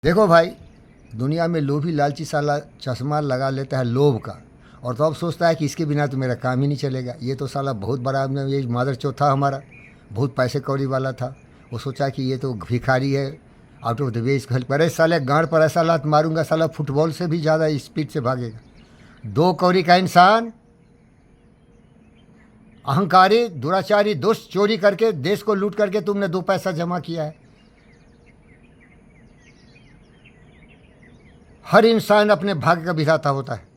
देखो भाई, दुनिया में लोभी लालची साला चश्मा लगा लेता है लोभ का। और तो अब सोचता है कि इसके बिना तो मेरा काम ही नहीं चलेगा। ये तो साला बहुत बड़ा ये मादर चौथ था हमारा, बहुत पैसे कौड़ी वाला था। वो सोचा कि ये तो भिखारी है, आउट ऑफ द वे, इसको हेल्प करे। साले गांड पर ऐसा लात मारूंगा, साला फुटबॉल से भी ज़्यादा स्पीड से भागेगा। दो कौड़ी का इंसान, अहंकारी, दुराचारी, दुष्ट, चोरी करके देश को लूट करके तुमने दो पैसा जमा किया है। हर इंसान अपने भाग्य का विधाता होता है।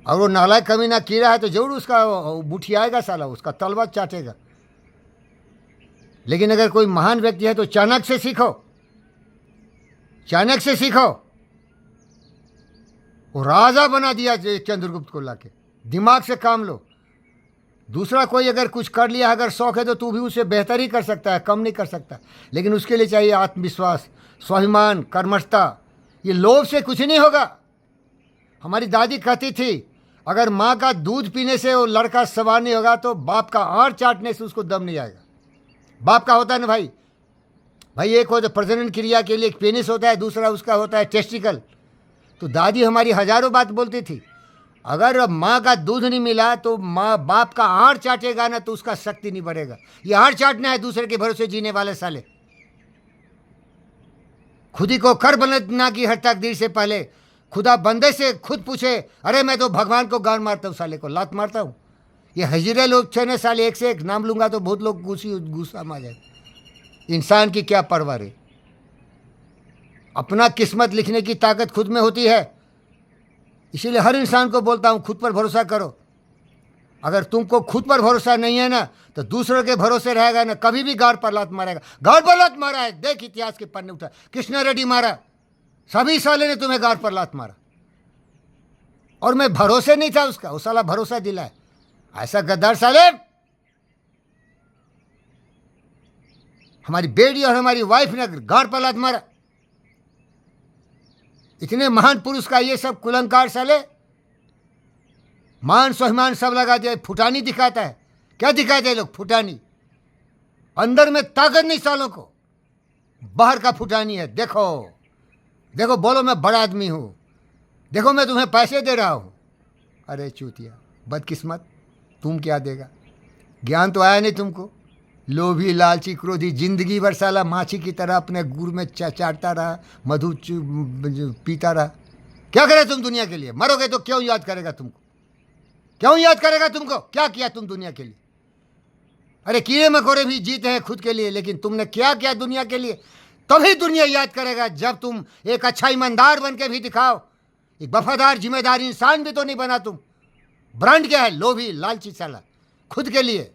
और वो नालायक कमीना कीड़ा है तो जरूर उसका मुठियाएगा, साला उसका तलवा चाटेगा। लेकिन अगर कोई महान व्यक्ति है तो चाणक्य से सीखो, चाणक्य से सीखो। वो राजा बना दिया चंद्रगुप्त को लाके। दिमाग से काम लो। दूसरा कोई अगर कुछ कर लिया, अगर शौक है तो तू भी उसे बेहतर ही कर सकता है, कम नहीं कर सकता। लेकिन उसके लिए चाहिए आत्मविश्वास, स्वाभिमान, कर्मठता। ये लोभ से कुछ नहीं होगा। हमारी दादी कहती थी, अगर माँ का दूध पीने से वो लड़का सवार नहीं होगा तो बाप का आड़ चाटने से उसको दम नहीं आएगा। बाप का होता है ना भाई। भाई एक होता है प्रजनन क्रिया के लिए एक पेनिस होता है, दूसरा उसका होता है टेस्टिकल। तो दादी हमारी हजारों बात बोलती थी, अगर माँ का दूध नहीं मिला तो माँ बाप का आड़ चाटेगा ना तो उसका शक्ति नहीं बढ़ेगा। ये आड़ चाटना है दूसरे के भरोसे जीने वाले साले। खुद ही को कर बनना की हर तकदीर से पहले खुदा बंदे से खुद पूछे, अरे मैं तो भगवान को गान मारता हूँ, साले को लात मारता हूँ। ये हजीरे लोग छे ने साले, एक से एक नाम लूंगा तो बहुत लोग गुस्सा में आ जाए। इंसान की क्या परवाह है। अपना किस्मत लिखने की ताकत खुद में होती है। इसीलिए हर इंसान को बोलता हूँ, खुद पर भरोसा करो। अगर तुमको खुद पर भरोसा नहीं है ना तो दूसरों के भरोसे रहेगा ना, कभी भी गाड़ पर लात मारेगा। गाड़ पर लात मारा है, देख इतिहास के पन्ने उठा, कृष्णा रेड्डी मारा, सभी साले ने तुम्हें गाड़ पर लात मारा। और मैं भरोसे नहीं था उसका, वो साला भरोसा दिलाए। ऐसा गद्दार साले हमारी बेटी और हमारी वाइफ ने गाड़ पर लात मारा। इतने महान पुरुष का ये सब कुलंकार साले, मान स्वाभिमान सब लगा दिया। फुटानी दिखाता है, क्या दिखाते हैं लोग? फुटानी। अंदर में ताकत नहीं सालों को, बाहर का फुटानी है। देखो देखो, बोलो मैं बड़ा आदमी हूं, देखो मैं तुम्हें पैसे दे रहा हूं। अरे चूतिया, बदकिस्मत, तुम क्या देगा? ज्ञान तो आया नहीं तुमको। लोभी लालची क्रोधी, जिंदगी भर साला माछी की तरह अपने गुड़ में चाटता रहा, मधु पीता रहा। क्या करे तुम दुनिया के लिए? मरोगे तो क्यों याद करेगा तुमको? क्यों याद करेगा तुमको? क्या किया तुम दुनिया के लिए? अरे कीड़े मकोड़े भी जीते हैं खुद के लिए, लेकिन तुमने क्या किया दुनिया के लिए? तभी दुनिया याद करेगा जब तुम एक अच्छा ईमानदार बन के भी दिखाओ। एक वफादार जिम्मेदार इंसान भी तो नहीं बना तुम। ब्रांड क्या है? लोभी लालची साला, खुद के लिए।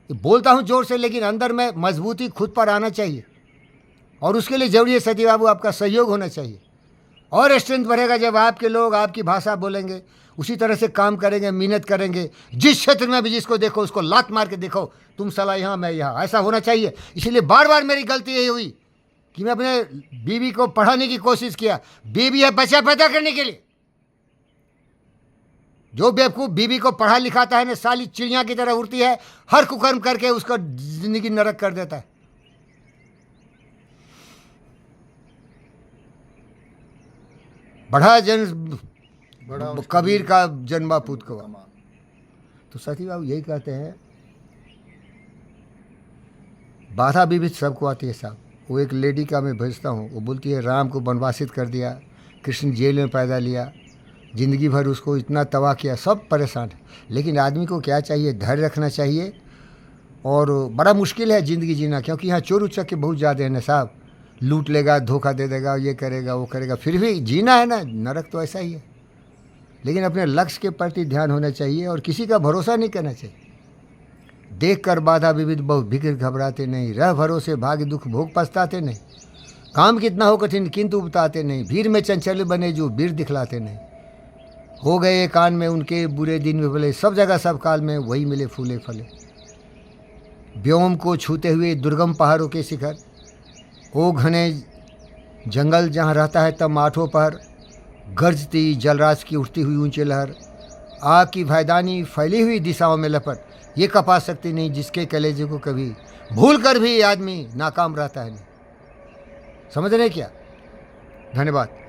बोलता हूं जोर से, लेकिन अंदर में मजबूती खुद पर आना चाहिए। और उसके लिए जरूरी है सती बाबू, आपका सहयोग होना चाहिए। और स्ट्रेंथ बढ़ेगा जब आपके लोग आपकी भाषा बोलेंगे, उसी तरह से काम करेंगे, मेहनत करेंगे। जिस क्षेत्र में भी जिसको देखो उसको लात मार के देखो, तुम साला यहाँ मैं यहाँ, ऐसा होना चाहिए। इसीलिए बार बार मेरी गलती यही हुई कि मैं अपने बीवी को पढ़ाने की कोशिश किया। बीवी है बच्चा पैदा करने के लिए। जो बेवकूफ़ बीवी को पढ़ा लिखाता है ना, साली चिड़िया की तरह उड़ती है, हर कुकर्म करके उसका जिंदगी नरक कर देता है। बड़ा कबीर का जन्मा पूत को। तो सती बाबू यही कहते हैं, बाधा विविध सबको आती है साहब। वो एक लेडी का मैं भेजता हूँ, वो बोलती है राम को वनवासित कर दिया, कृष्ण जेल में पैदा लिया, ज़िंदगी भर उसको इतना तबाह किया, सब परेशान है। लेकिन आदमी को क्या चाहिए? धैर्य रखना चाहिए। और बड़ा मुश्किल है ज़िंदगी जीना, क्योंकि यहाँ चोर उचक्के बहुत ज़्यादा है ना साहब। लूट लेगा, धोखा दे देगा, ये करेगा वो करेगा, फिर भी जीना है ना। नरक तो ऐसा ही है। लेकिन अपने लक्ष्य के प्रति ध्यान होना चाहिए और किसी का भरोसा नहीं करना चाहिए। देख कर बाधा विविध बहु भीख घबराते नहीं, रह भरोसे भाग्य दुख भोग पछताते नहीं। काम कितना हो कठिन किंतु उबताते नहीं, भीड़ में चंचल बने जो वीर दिखलाते नहीं। हो गए कान में उनके बुरे दिन में भले, सब जगह सब काल में वही मिले फूले फले। व्योम को छूते हुए दुर्गम पहाड़ों के शिखर, ओ घने जंगल जहाँ रहता है तब आठों पहर, गरजती जलराज की उठती हुई ऊंचे लहर, आग की भयदानी फैली हुई दिशाओं में लपट, ये कपा सकती नहीं जिसके कलेजे को कभी भूल कर भी आदमी नाकाम रहता है नहीं। समझ रहे क्या? धन्यवाद।